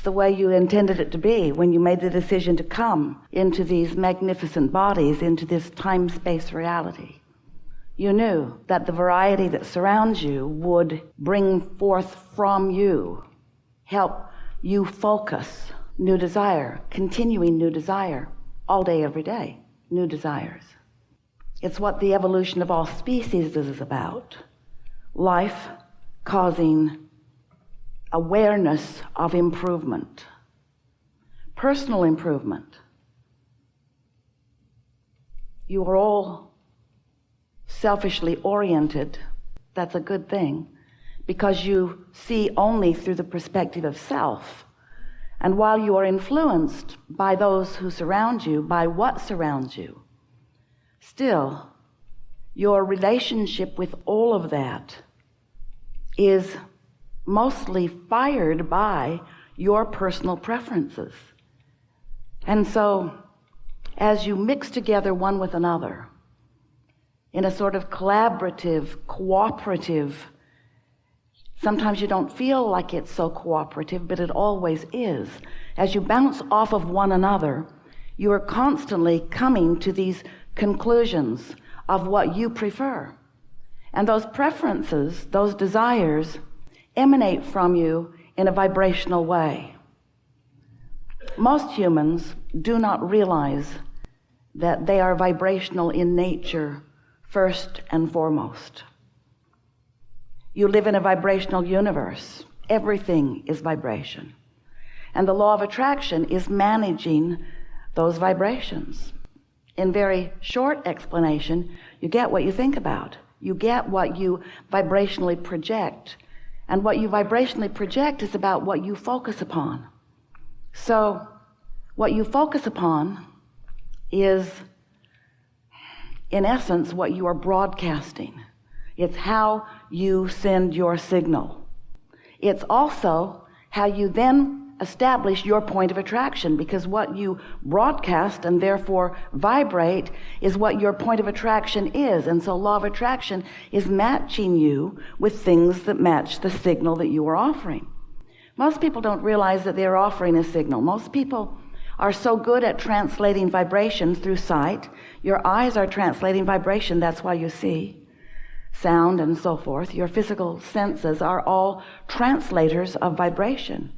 the way you intended it to be when you made the decision to come into these magnificent bodies, into this time-space reality. You knew that the variety that surrounds you would bring forth from you, help you focus new desire, continuing new desire, all day, every day, new desires. It's what the evolution of all species is about. Life causing awareness of improvement, personal improvement. You are all selfishly oriented. That's a good thing, because you see only through the perspective of self. And while you are influenced by those who surround you, by what surrounds you, still your relationship with all of that is mostly fired by your personal preferences. And so as you mix together one with another in a sort of collaborative, cooperative, sometimes you don't feel like it's so cooperative, but it always is. As you bounce off of one another, you are constantly coming to these conclusions of what you prefer. And those preferences, those desires, emanate from you in a vibrational way. Most humans do not realize that they are vibrational in nature first and foremost. You live in a vibrational universe. Everything is vibration. And the law of attraction is managing those vibrations. In very short explanation, you get what you think about. You get what you vibrationally project. And what you vibrationally project is about what you focus upon. So what you focus upon is, in essence, what you are broadcasting. It's how you send your signal. It's also how you then establish your point of attraction, because what you broadcast and therefore vibrate is what your point of attraction is. And so law of attraction is matching you with things that match the signal that you are offering. Most people don't realize that they're offering a signal. Most people are so good at translating vibrations through sight. Your eyes are translating vibration. That's why you see. Sound and so forth. Your physical senses are all translators of vibration.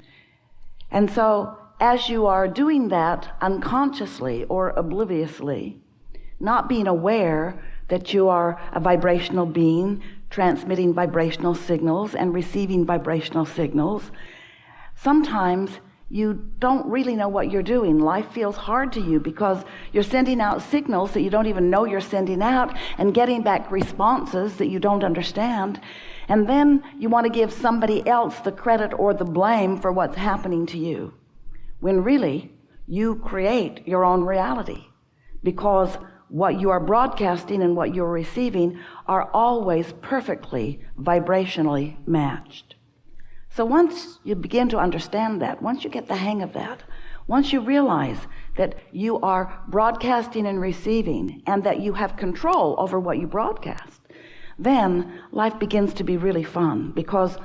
And so as you are doing that unconsciously or obliviously, not being aware that you are a vibrational being transmitting vibrational signals and receiving vibrational signals, sometimes you don't really know what you're doing. Life feels hard to you because you're sending out signals that you don't even know you're sending out and getting back responses that you don't understand. And then you want to give somebody else the credit or the blame for what's happening to you, when really you create your own reality, because what you are broadcasting and what you're receiving are always perfectly vibrationally matched. So once you begin to understand that, once you get the hang of that, once you realize that you are broadcasting and receiving and that you have control over what you broadcast, then life begins to be really fun, because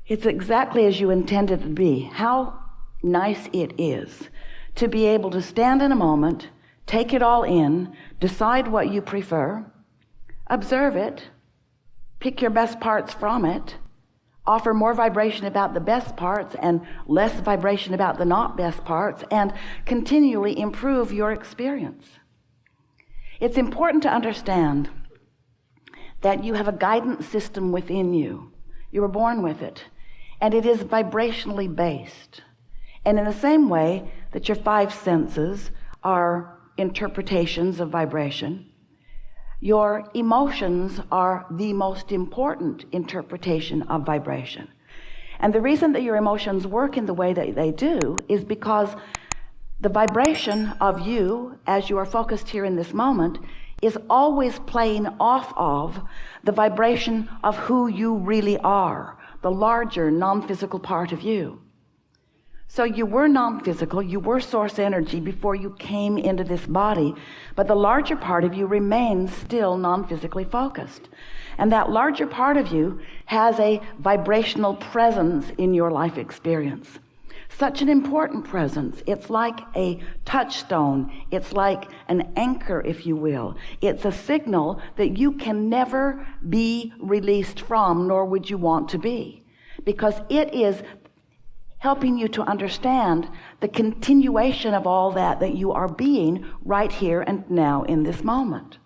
it's exactly as you intended it to be. How nice it is to be able to stand in a moment, take it all in, decide what you prefer, observe it, pick your best parts from it, offer more vibration about the best parts and less vibration about the not best parts, and continually improve your experience. It's important to understand that you have a guidance system within you. You were born with it, and it is vibrationally based. And in the same way that your five senses are interpretations of vibration, your emotions are the most important interpretation of vibration. And the reason that your emotions work in the way that they do is because the vibration of you, as you are focused here in this moment, is always playing off of the vibration of who you really are, the larger non-physical part of you. So you were non-physical, you were source energy before you came into this body, but the larger part of you remains still non-physically focused. And that larger part of you has a vibrational presence in your life experience. Such an important presence. It's like a touchstone. It's like an anchor, if you will. It's a signal that you can never be released from, nor would you want to be, because it is helping you to understand the continuation of all that you are being right here and now in this moment.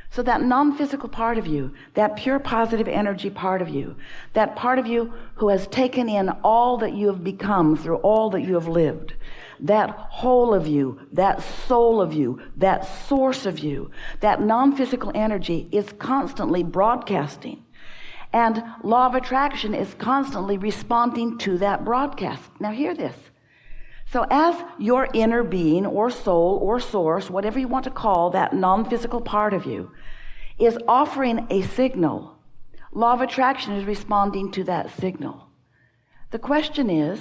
So that non-physical part of you, that pure positive energy part of you, that part of you who has taken in all that you have become through all that you have lived, that whole of you, that soul of you, that source of you, that non-physical energy is constantly broadcasting. And law of attraction is constantly responding to that broadcast. Now hear this. So as your inner being or soul or source, whatever you want to call that non-physical part of you, is offering a signal, law of attraction is responding to that signal. The question is,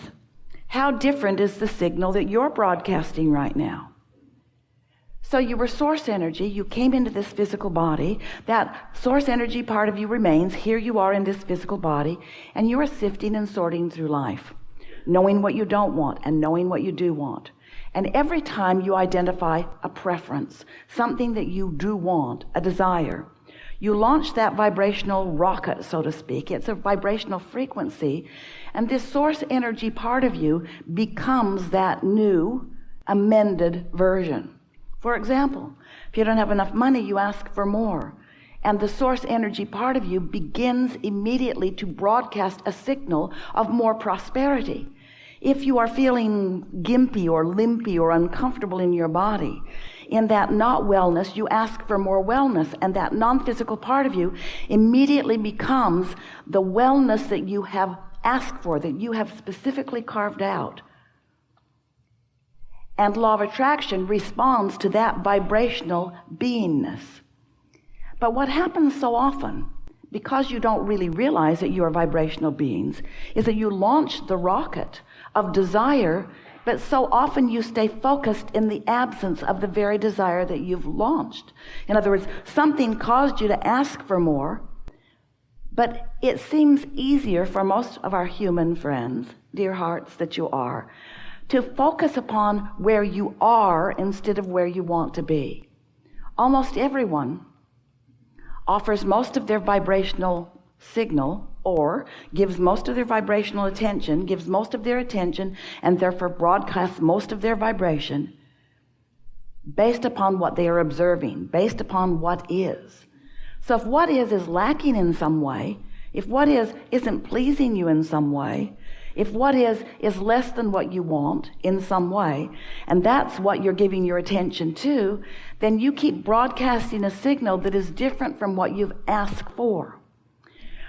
how different is the signal that you're broadcasting right now? So you were source energy, you came into this physical body, that source energy part of you remains, here you are in this physical body, and you are sifting and sorting through life, knowing what you don't want and knowing what you do want. And every time you identify a preference, something that you do want, a desire, you launch that vibrational rocket, so to speak. It's a vibrational frequency, and this source energy part of you becomes that new, amended version. For example, if you don't have enough money, you ask for more. And the source energy part of you begins immediately to broadcast a signal of more prosperity. If you are feeling gimpy or limpy or uncomfortable in your body, in that not wellness, you ask for more wellness, and that non-physical part of you immediately becomes the wellness that you have asked for, that you have specifically carved out. And law of attraction responds to that vibrational beingness. But what happens so often, because you don't really realize that you are vibrational beings, is that you launch the rocket of desire, but so often you stay focused in the absence of the very desire that you've launched. In other words, something caused you to ask for more, but it seems easier for most of our human friends, dear hearts that you are, to focus upon where you are instead of where you want to be. Almost everyone offers most of their vibrational signal, or gives most of their vibrational attention, gives most of their attention, and therefore broadcasts most of their vibration based upon what they are observing, based upon what is. So if what is lacking in some way, if what isn't pleasing you in some way, if what is less than what you want in some way, and that's what you're giving your attention to, then you keep broadcasting a signal that is different from what you've asked for.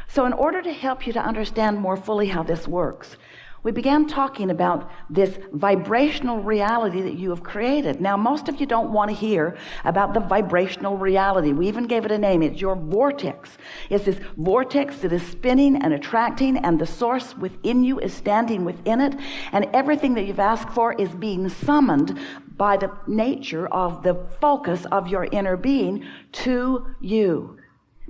So in order to help you to understand more fully how this works, we began talking about this vibrational reality that you have created. Now, most of you don't want to hear about the vibrational reality. We even gave it a name. It's your vortex. It's this vortex that is spinning and attracting, and the source within you is standing within it, and everything that you've asked for is being summoned by the nature of the focus of your inner being to you.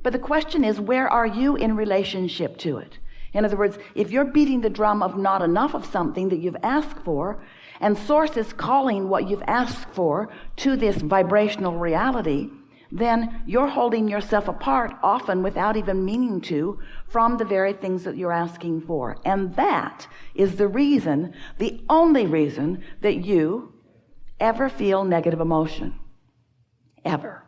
But the question is, where are you in relationship to it? In other words, if you're beating the drum of not enough of something that you've asked for, and source is calling what you've asked for to this vibrational reality, then you're holding yourself apart, often without even meaning to, from the very things that you're asking for. And that is the reason, the only reason, that you ever feel negative emotion. Ever.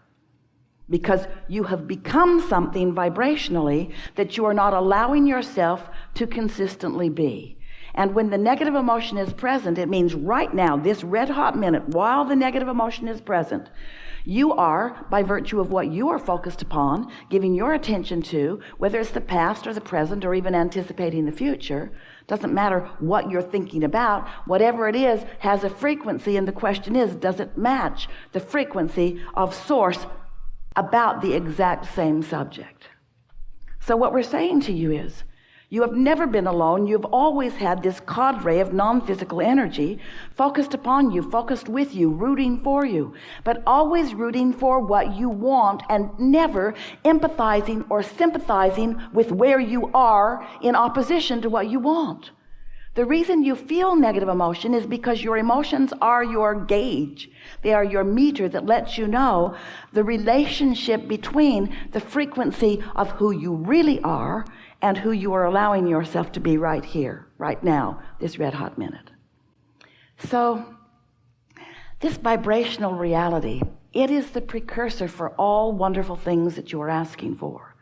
Because you have become something vibrationally that you are not allowing yourself to consistently be. And when the negative emotion is present, it means right now, this red hot minute, while the negative emotion is present, you are, by virtue of what you are focused upon, giving your attention to, whether it's the past or the present or even anticipating the future, doesn't matter what you're thinking about, whatever it is has a frequency, and the question is, does it match the frequency of source about the exact same subject? So what we're saying to you is, you have never been alone. You've always had this cadre of non-physical energy focused upon you, focused with you, rooting for you, but always rooting for what you want and never empathizing or sympathizing with where you are in opposition to what you want. The reason you feel negative emotion is because your emotions are your gauge. They are your meter that lets you know the relationship between the frequency of who you really are and who you are allowing yourself to be right here, right now, this red hot minute. So this vibrational reality, it is the precursor for all wonderful things that you are asking for.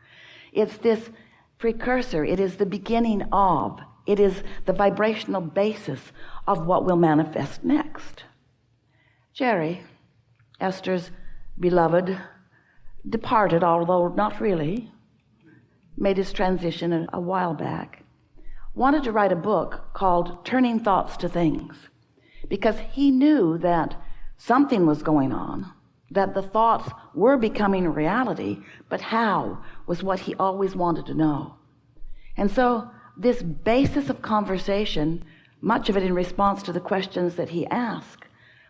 It's this precursor. It is the beginning of. It is the vibrational basis of what will manifest next. Jerry, Esther's beloved, departed, although not really, made his transition a while back, wanted to write a book called Turning Thoughts to Things, because he knew that something was going on, that the thoughts were becoming a reality, but how was what he always wanted to know. And so this basis of conversation, much of it in response to the questions that he asked,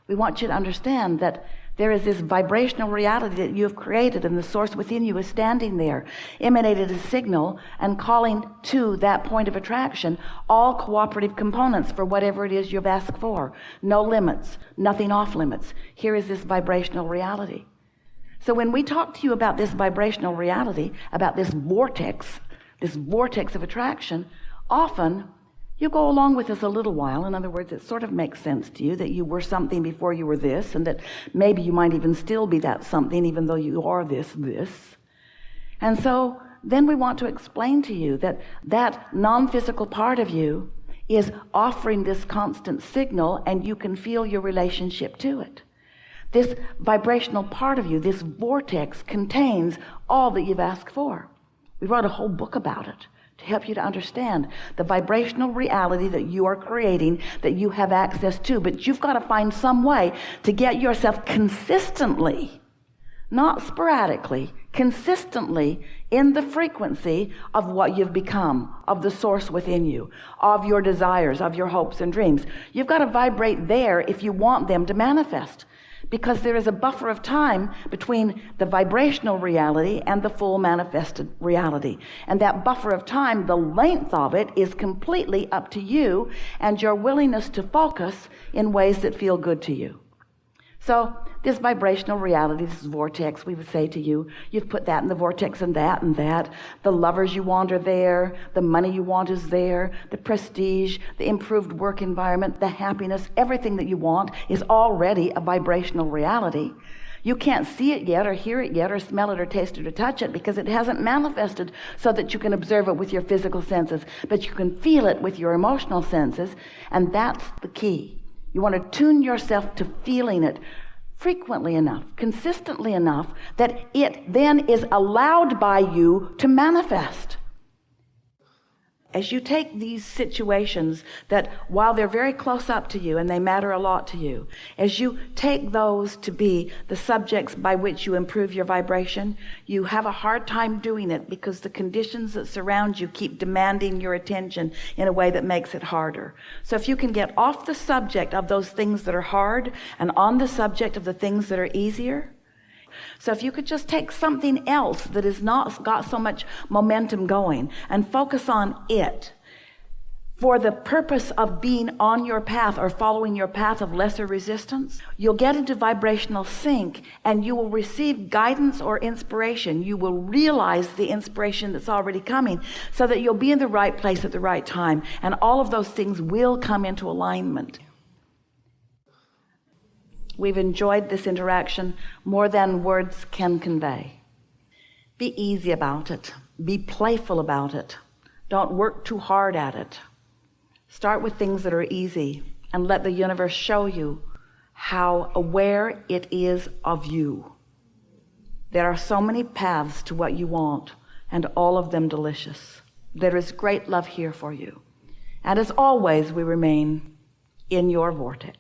we want you to understand that there is this vibrational reality that you have created, and the source within you is standing there, emanated a signal and calling to that point of attraction all cooperative components for whatever it is you've asked for. No limits, nothing off limits. Here is this vibrational reality. So when we talk to you about this vibrational reality, about this vortex of attraction, often you go along with us a little while. In other words, it sort of makes sense to you that you were something before you were this, and that maybe you might even still be that something even though you are this. And so then we want to explain to you that that non-physical part of you is offering this constant signal, and you can feel your relationship to it. This vibrational part of you, this vortex, contains all that you've asked for. We wrote a whole book about it to help you to understand the vibrational reality that you are creating, that you have access to. But you've got to find some way to get yourself consistently, not sporadically, consistently in the frequency of what you've become, of the source within you, of your desires, of your hopes and dreams. You've got to vibrate there if you want them to manifest, because there is a buffer of time between the vibrational reality and the full manifested reality. And that buffer of time, the length of it, is completely up to you and your willingness to focus in ways that feel good to you. So this vibrational reality, this vortex, we would say to you, you've put that in the vortex and that and that. The lovers you want are there. The money you want is there. The prestige, the improved work environment, the happiness, everything that you want is already a vibrational reality. You can't see it yet or hear it yet or smell it or taste it or touch it because it hasn't manifested so that you can observe it with your physical senses, but you can feel it with your emotional senses, and that's the key. You want to tune yourself to feeling it frequently enough, consistently enough, that it then is allowed by you to manifest. As you take these situations that, while they're very close up to you and they matter a lot to you, as you take those to be the subjects by which you improve your vibration, you have a hard time doing it because the conditions that surround you keep demanding your attention in a way that makes it harder. So if you can get off the subject of those things that are hard and on the subject of the things that are easier. So if you could just take something else that has not got so much momentum going and focus on it for the purpose of being on your path or following your path of lesser resistance, you'll get into vibrational sync and you will receive guidance or inspiration. You will realize the inspiration that's already coming so that you'll be in the right place at the right time, and all of those things will come into alignment. We've enjoyed this interaction more than words can convey. Be easy about it. Be playful about it. Don't work too hard at it. Start with things that are easy and let the universe show you how aware it is of you. There are so many paths to what you want, and all of them delicious. There is great love here for you. And as always, we remain in your vortex.